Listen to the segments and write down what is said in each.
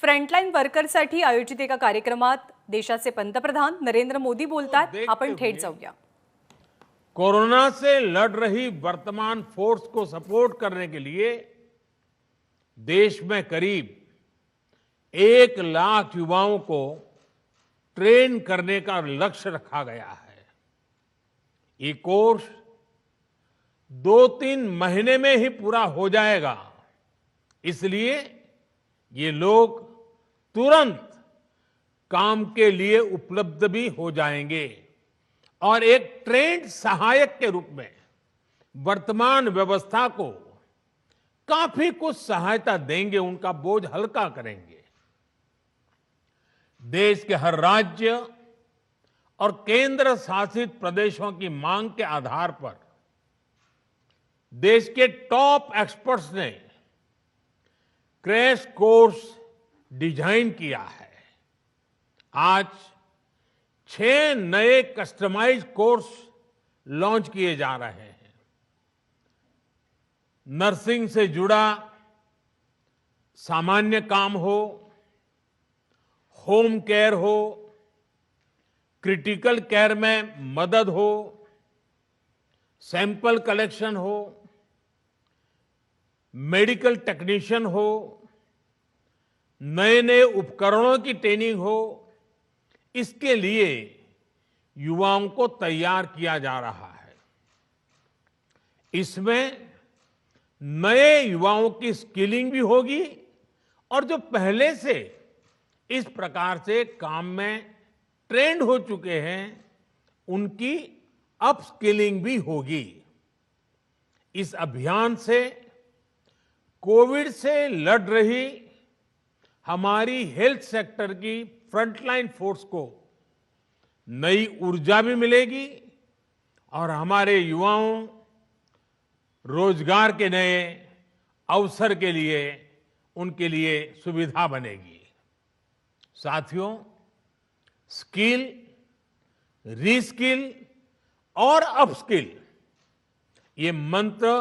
Frontline वर्करसाठी आयोजित एका कार्यक्रमात देशाचे पंतप्रधान नरेंद्र मोदी बोलतात। आपण थेट जाऊया। कोरोना से लड़ रही वर्तमान फोर्स को सपोर्ट करने के लिए देश में करीब 1 लाख युवाओं को ट्रेन करने का लक्ष्य रखा गया है। ये कोर्स 2-3 महीने में ही पूरा हो जाएगा, इसलिए ये लोग तुरंत काम के लिए उपलब्ध भी हो जाएंगे और एक ट्रेंड सहायक के रूप में वर्तमान व्यवस्था को काफी कुछ सहायता देंगे, उनका बोझ हल्का करेंगे। देश के हर राज्य और केंद्र शासित प्रदेशों की मांग के आधार पर देश के टॉप एक्सपर्ट्स ने क्रैश कोर्स डिजाइन किया है। आज 6 नए कस्टमाइज कोर्स लॉन्च किए जा रहे हैं। नर्सिंग से जुड़ा सामान्य काम हो, होम केयर हो, क्रिटिकल केयर में मदद हो, सैंपल कलेक्शन हो, मेडिकल टेक्नीशियन हो, नए नए उपकरणों की ट्रेनिंग हो, इसके लिए युवाओं को तैयार किया जा रहा है। इसमें नए युवाओं की स्किलिंग भी होगी और जो पहले से इस प्रकार से काम में ट्रेंड हो चुके हैं उनकी अपस्किलिंग भी होगी। इस अभियान से कोविड से लड़ रही हमारी हेल्थ सेक्टर की फ्रंटलाइन फोर्स को नई ऊर्जा भी मिलेगी और हमारे युवाओं रोजगार के नए अवसर के लिए उनके लिए सुविधा बनेगी। साथियों, स्किल, रीस्किल और अपस्किल ये मंत्र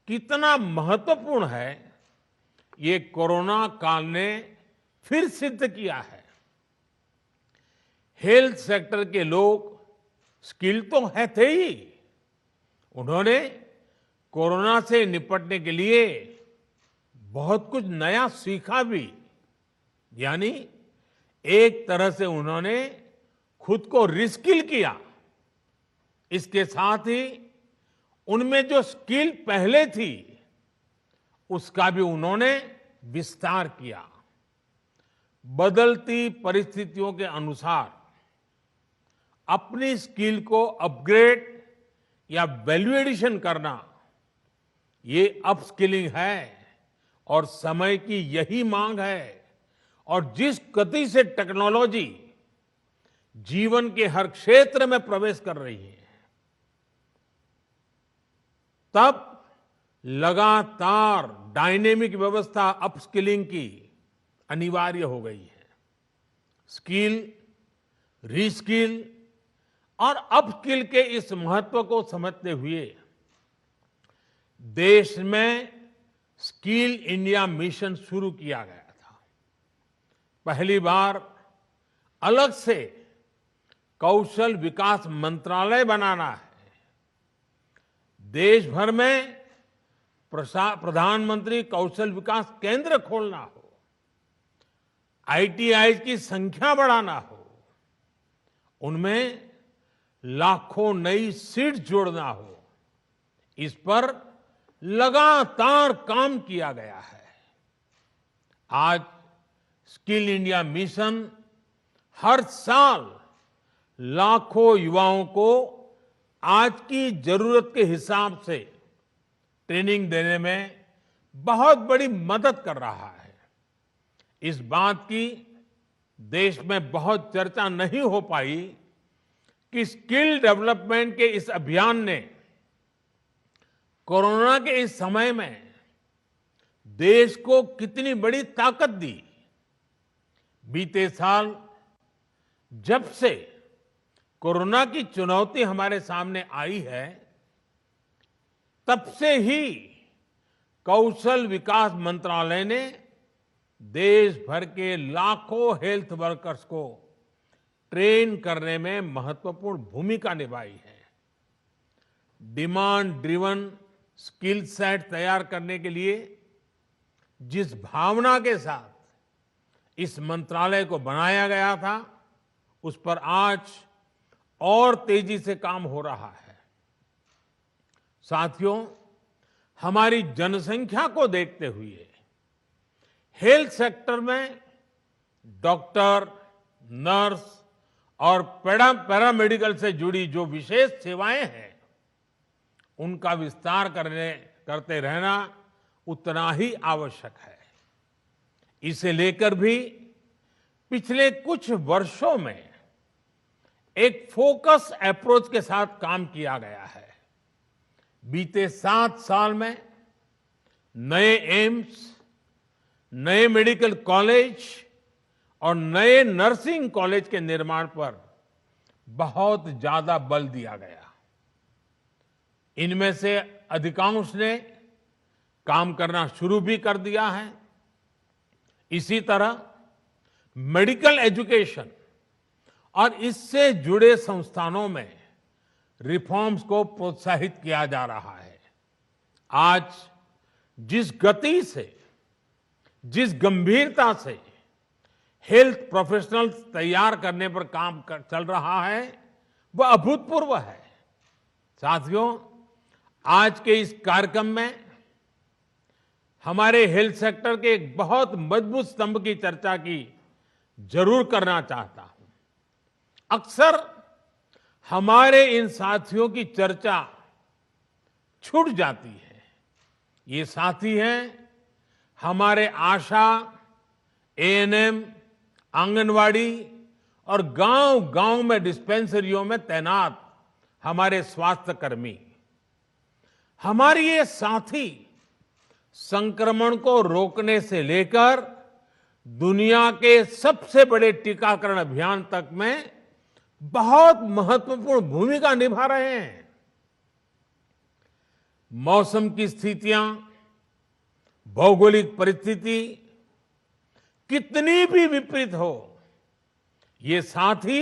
कितना महत्वपूर्ण है, ये कोरोना काल ने फिर सिद्ध किया है। हेल्थ सेक्टर के लोग स्किल तो है थे ही, उन्होंने कोरोना से निपटने के लिए बहुत कुछ नया सीखा भी, यानी एक तरह से उन्होंने खुद को रिस्किल किया। इसके साथ ही उनमें जो स्किल पहले थी उसका भी उन्होंने विस्तार किया। बदलती परिस्थितियों के अनुसार अपनी स्किल को अपग्रेड या वैल्यू एडिशन करना, ये अपस्किलिंग है और समय की यही मांग है। और जिस गति से टेक्नोलॉजी जीवन के हर क्षेत्र में प्रवेश कर रही है, तब लगातार डायनेमिक व्यवस्था अपस्किलिंग की अनिवार्य हो गई है। स्किल, रीस्किल और अपस्किल के इस महत्व को समझते हुए देश में स्किल इंडिया मिशन शुरू किया गया था। पहली बार अलग से कौशल विकास मंत्रालय बनाना है। देश भर में प्रधानमंत्री कौशल विकास केंद्र खोलना हो, आईटीआई की संख्या बढ़ाना हो, उनमें लाखों नई सीट जोड़ना हो, इस पर लगातार काम किया गया है। आज स्किल इंडिया मिशन हर साल लाखों युवाओं को आज की जरूरत के हिसाब से ट्रेनिंग देने में बहुत बड़ी मदद कर रहा है। इस बात की देश में बहुत चर्चा नहीं हो पाई कि स्किल डेवलपमेंट के इस अभियान ने कोरोना के इस समय में देश को कितनी बड़ी ताकत दी। बीते साल जब से कोरोना की चुनौती हमारे सामने आई है, तब से ही कौशल विकास मंत्रालय ने देश भर के लाखों हेल्थ वर्कर्स को ट्रेन करने में महत्वपूर्ण भूमिका निभाई है। डिमांड ड्रिवन स्किल सेट तैयार करने के लिए जिस भावना के साथ इस मंत्रालय को बनाया गया था, उस पर आज और तेजी से काम हो रहा है। साथियों, हमारी जनसंख्या को देखते हुए हेल्थ सेक्टर में डॉक्टर, नर्स और पैरामेडिकल से जुड़ी जो विशेष सेवाएं हैं, उनका विस्तार करते रहना उतना ही आवश्यक है। इसे लेकर भी पिछले कुछ वर्षों में एक फोकस अप्रोच के साथ काम किया गया है। बीते 7 साल में नए एम्स, नए मेडिकल कॉलेज और नए नर्सिंग कॉलेज के निर्माण पर बहुत ज्यादा बल दिया गया। इनमें से अधिकांश ने काम करना शुरू भी कर दिया है। इसी तरह मेडिकल एजुकेशन और इससे जुड़े संस्थानों में रिफॉर्म्स को प्रोत्साहित किया जा रहा है। आज जिस गति से, जिस गंभीरता से हेल्थ प्रोफेशनल्स तैयार करने पर काम चल रहा है, वह अभूतपूर्व है। साथियों, आज के इस कार्यक्रम में हमारे हेल्थ सेक्टर के एक बहुत मजबूत स्तंभ की चर्चा की जरूर करना चाहता हूं। अक्सर हमारे इन साथियों की चर्चा छूट जाती है। ये साथी हैं हमारे आशा, एएनएम, आंगनवाड़ी और गांव-गांव में डिस्पेंसरियों में तैनात हमारे स्वास्थ्य कर्मी। हमारे ये साथी संक्रमण को रोकने से लेकर दुनिया के सबसे बड़े टीकाकरण अभियान तक में बहुत महत्वपूर्ण भूमिका निभा रहे हैं। मौसम की स्थितियां, भौगोलिक परिस्थिति कितनी भी विपरीत हो, ये साथी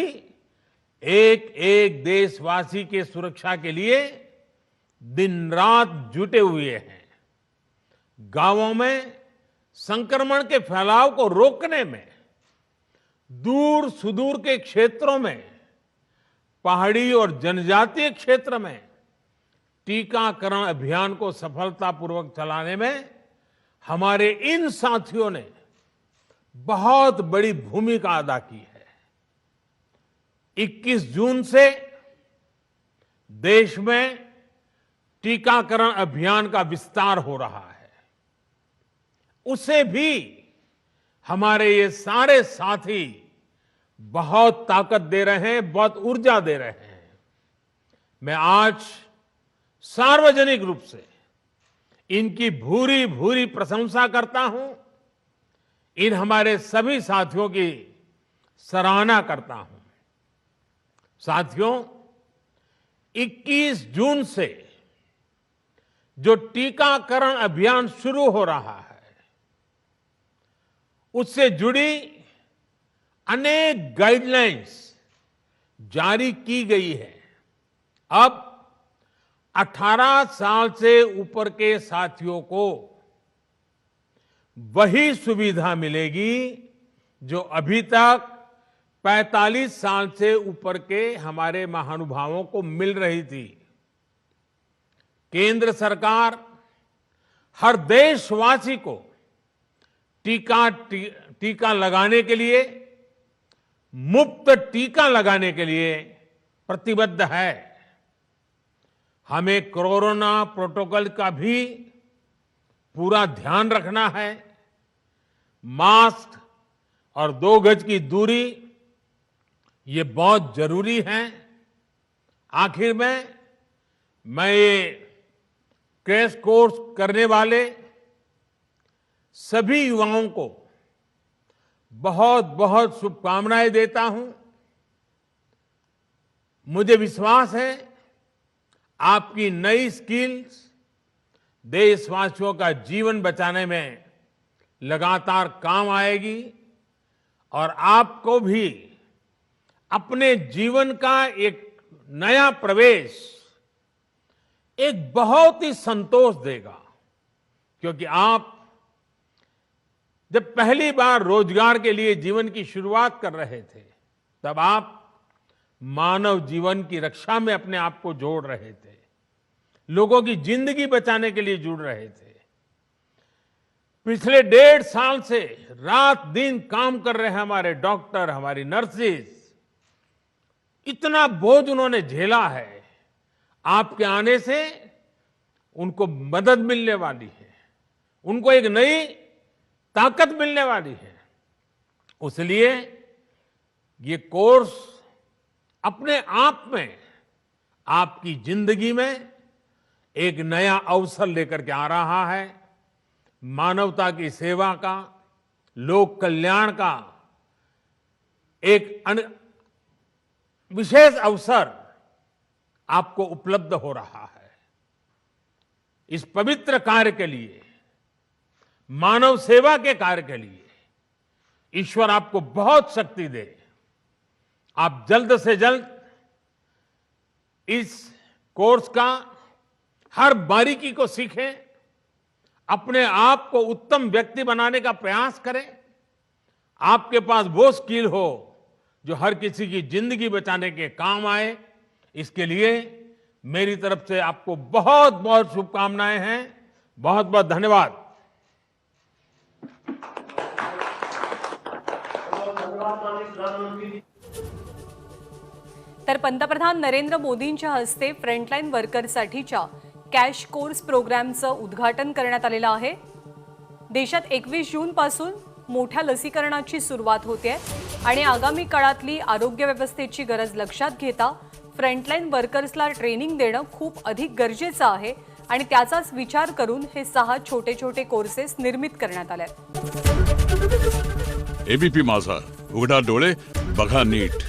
एक एक देशवासी के सुरक्षा के लिए दिन रात जुटे हुए हैं। गांवों में संक्रमण के फैलाव को रोकने में, दूर सुदूर के क्षेत्रों में, पहाड़ी और जनजातीय क्षेत्र में टीकाकरण अभियान को सफलतापूर्वक चलाने में हमारे इन साथियों ने बहुत बड़ी भूमिका अदा की है। 21 जून से देश में टीकाकरण अभियान का विस्तार हो रहा है। उसे भी हमारे ये सारे साथी बहुत ताकत दे रहे हैं, बहुत ऊर्जा दे रहे हैं। मैं आज सार्वजनिक रूप से इनकी भूरी भूरी प्रशंसा करता हूं। इन हमारे सभी साथियों की सराहना करता हूं। साथियों, 21 जून से जो टीकाकरण अभियान शुरू हो रहा है, उससे जुड़ी अनेक गाइडलाइंस जारी की गई है। अब 18 साल से ऊपर के साथियों को वही सुविधा मिलेगी जो अभी तक 45 साल से ऊपर के हमारे महानुभावों को मिल रही थी। केंद्र हर देशवासी को टीका लगाने के लिए, मुफ्त टीका लगाने के लिए प्रतिबद्ध है। हमें कोरोना प्रोटोकॉल का भी पूरा ध्यान रखना है। मास्क और 2 गज की दूरी ये बहुत जरूरी है। आखिर में मैं ये क्रैश कोर्स करने वाले सभी युवाओं को बहुत बहुत शुभकामनाएं देता हूं। मुझे विश्वास है आपकी नई स्किल्स देशवासियों का जीवन बचाने में लगातार काम आएगी और आपको भी अपने जीवन का एक नया प्रवेश एक बहुत ही संतोष देगा, क्योंकि आप जब पहली बार रोजगार के लिए जीवन की शुरुआत कर रहे थे, तब आप मानव जीवन की रक्षा में अपने आप को जोड़ रहे थे, लोगों की जिंदगी बचाने के लिए जुड़ रहे थे। पिछले 1.5 साल से रात दिन काम कर रहे हैं हमारे डॉक्टर, हमारी नर्सेस, इतना बोझ उन्होंने झेला है। आपके आने से उनको मदद मिलने वाली है, उनको एक नई ताकत मिलने वाली है। इसलिए ये कोर्स अपने आप में आपकी जिंदगी में एक नया अवसर लेकर के आ रहा है। मानवता की सेवा का, लोक कल्याण का एक विशेष अवसर आपको उपलब्ध हो रहा है। इस पवित्र कार्य के लिए, मानव सेवा के कार्य के लिए ईश्वर आपको बहुत शक्ति दे। आप जल्द से जल्द इस कोर्स का हर बारीकी को सीखें, अपने आप को उत्तम व्यक्ति बनाने का प्रयास करें। आपके पास वो स्किल हो जो हर किसी की जिंदगी बचाने के काम आए। इसके लिए मेरी तरफ से आपको बहुत बहुत शुभकामनाएं हैं। बहुत बहुत धन्यवाद। तर पंतप्रधान नरेंद्र मोदींच्या हस्ते फ्रंटलाईन वर्करसाठीच्या कॅश कोर्स प्रोग्रामचं उद्घाटन करण्यात आलेलं आहे। देशात 21 जून पासून मोठ्या लसीकरणाची सुरुवात होते आणि आगामी काळातली आरोग्य व्यवस्थेची गरज लक्षात घेता फ्रंटलाईन वर्कर्सला ट्रेनिंग देणं खूप अधिक गरजेचं आहे आणि त्याचाच विचार करून हे 6 छोटे-छोटे कोर्सेस निर्मित करण्यात आले आहेत। एबीपी माझा, उघडा डोळे बघा नीट।